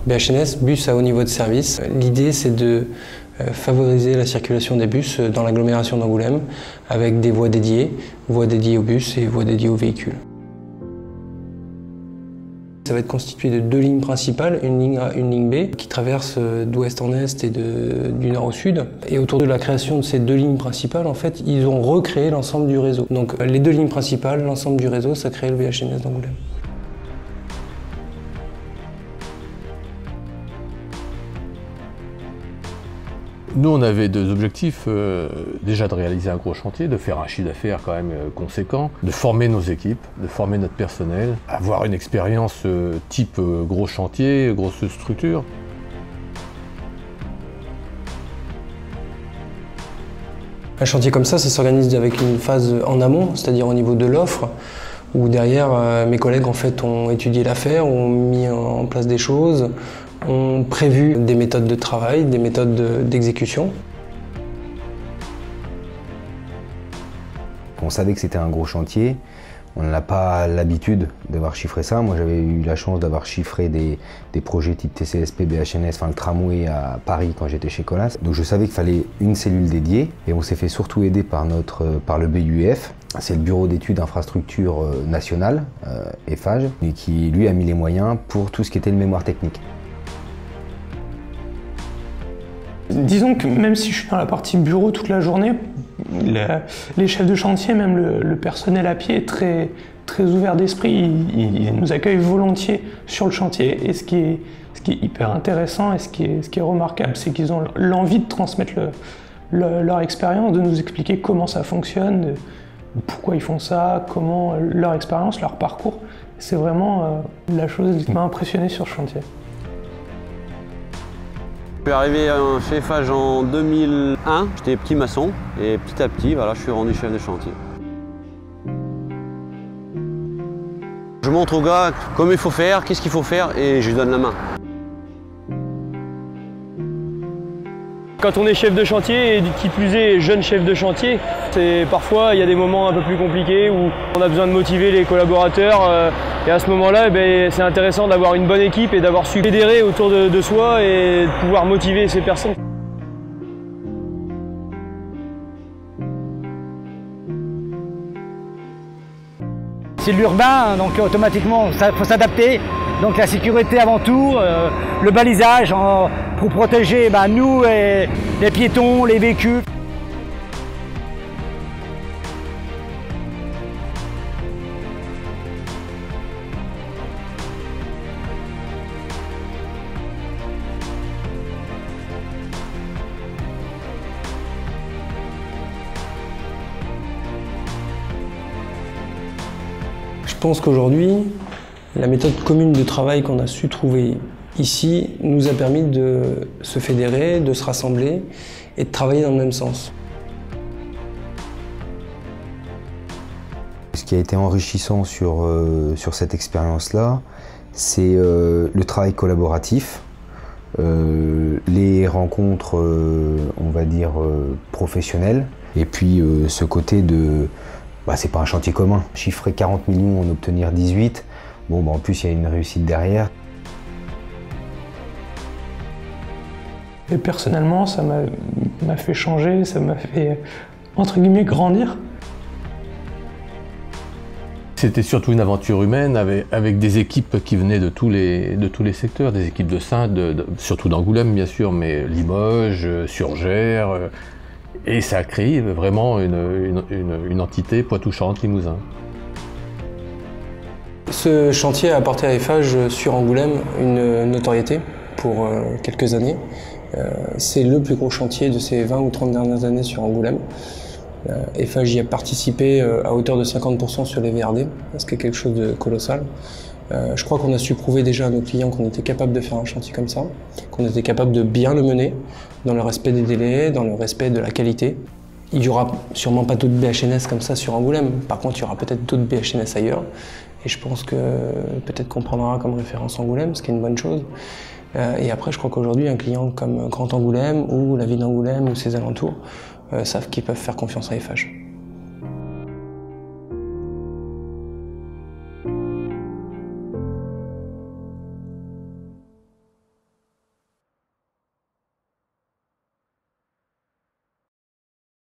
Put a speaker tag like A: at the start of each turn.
A: BHNS, bus à haut niveau de service. L'idée, c'est de favoriser la circulation des bus dans l'agglomération d'Angoulême avec des voies dédiées aux bus et voies dédiées aux véhicules. Ça va être constitué de 2 lignes principales, une ligne A, une ligne B, qui traversent d'ouest en est et du nord au sud. Et autour de la création de ces 2 lignes principales, en fait, ils ont recréé l'ensemble du réseau. Donc les 2 lignes principales, l'ensemble du réseau, ça crée le BHNS d'Angoulême.
B: Nous, on avait 2 objectifs, déjà de réaliser un gros chantier, de faire un chiffre d'affaires quand même conséquent, de former nos équipes, de former notre personnel, avoir une expérience type gros chantier, grosse structure.
A: Un chantier comme ça s'organise avec une phase en amont, c'est-à-dire au niveau de l'offre, où derrière mes collègues en fait ont étudié l'affaire, ont mis en place des choses, ont prévu des méthodes de travail, des méthodes d'exécution.
C: On savait que c'était un gros chantier, on n'a pas l'habitude d'avoir chiffré ça. Moi j'avais eu la chance d'avoir chiffré des projets type TCSP, BHNS, enfin le tramway à Paris quand j'étais chez Colas. Donc je savais qu'il fallait une cellule dédiée et on s'est fait surtout aider par le BUF. C'est le Bureau d'études infrastructures nationales, EFAGE, et qui lui a mis les moyens pour tout ce qui était le mémoire technique.
D: Disons que même si je suis dans la partie bureau toute la journée, les chefs de chantier, même le personnel à pied est très ouvert d'esprit. Ils nous accueillent volontiers sur le chantier. Et ce qui est hyper intéressant et ce qui est remarquable, c'est qu'ils ont l'envie de transmettre leur expérience, de nous expliquer comment ça fonctionne, pourquoi ils font ça, comment leur expérience, leur parcours. C'est vraiment la chose qui m'a impressionné sur ce chantier.
E: Je suis arrivé chez EFAGE en 2001, j'étais petit maçon et petit à petit, voilà, je suis rendu chef de chantier. Je montre aux gars comment il faut faire, qu'est-ce qu'il faut faire et je lui donne la main.
F: Quand on est chef de chantier, et qui plus est jeune chef de chantier, parfois il y a des moments un peu plus compliqués où on a besoin de motiver les collaborateurs. Et à ce moment-là, c'est intéressant d'avoir une bonne équipe et d'avoir su fédérer autour de soi et de pouvoir motiver ces personnes.
G: C'est l'urbain, donc automatiquement il faut s'adapter. Donc la sécurité avant tout, le balisage pour protéger nous et les piétons, les véhicules.
A: Je pense qu'aujourd'hui, la méthode commune de travail qu'on a su trouver ici nous a permis de se fédérer, de se rassembler et de travailler dans le même sens.
C: Ce qui a été enrichissant sur cette expérience-là, c'est le travail collaboratif, les rencontres, on va dire, professionnelles, et puis ce côté de... c'est pas un chantier commun. Chiffrer 40 millions, en obtenir 18, en plus il y a une réussite derrière.
D: Et personnellement, ça m'a fait changer, ça m'a fait, entre guillemets, grandir.
B: C'était surtout une aventure humaine avec des équipes qui venaient de tous les secteurs, des équipes de Saintes, surtout d'Angoulême bien sûr, mais Limoges, Surgères. Et ça a créé vraiment une entité Poitou-Charentes-Limousin.
A: Ce chantier a apporté à EFAGE sur Angoulême une notoriété pour quelques années. C'est le plus gros chantier de ces 20 ou 30 dernières années sur Angoulême. EFAGE y a participé à hauteur de 50% sur les VRD, ce qui est quelque chose de colossal. Je crois qu'on a su prouver déjà à nos clients qu'on était capable de faire un chantier comme ça, qu'on était capable de bien le mener, dans le respect des délais, dans le respect de la qualité. Il n'y aura sûrement pas d'autres BHNS comme ça sur Angoulême, par contre il y aura peut-être d'autres BHNS ailleurs, et je pense que peut-être qu'on prendra comme référence Angoulême, ce qui est une bonne chose. Et après je crois qu'aujourd'hui un client comme Grand Angoulême ou la ville d'Angoulême ou ses alentours savent qu'ils peuvent faire confiance à EFAGE.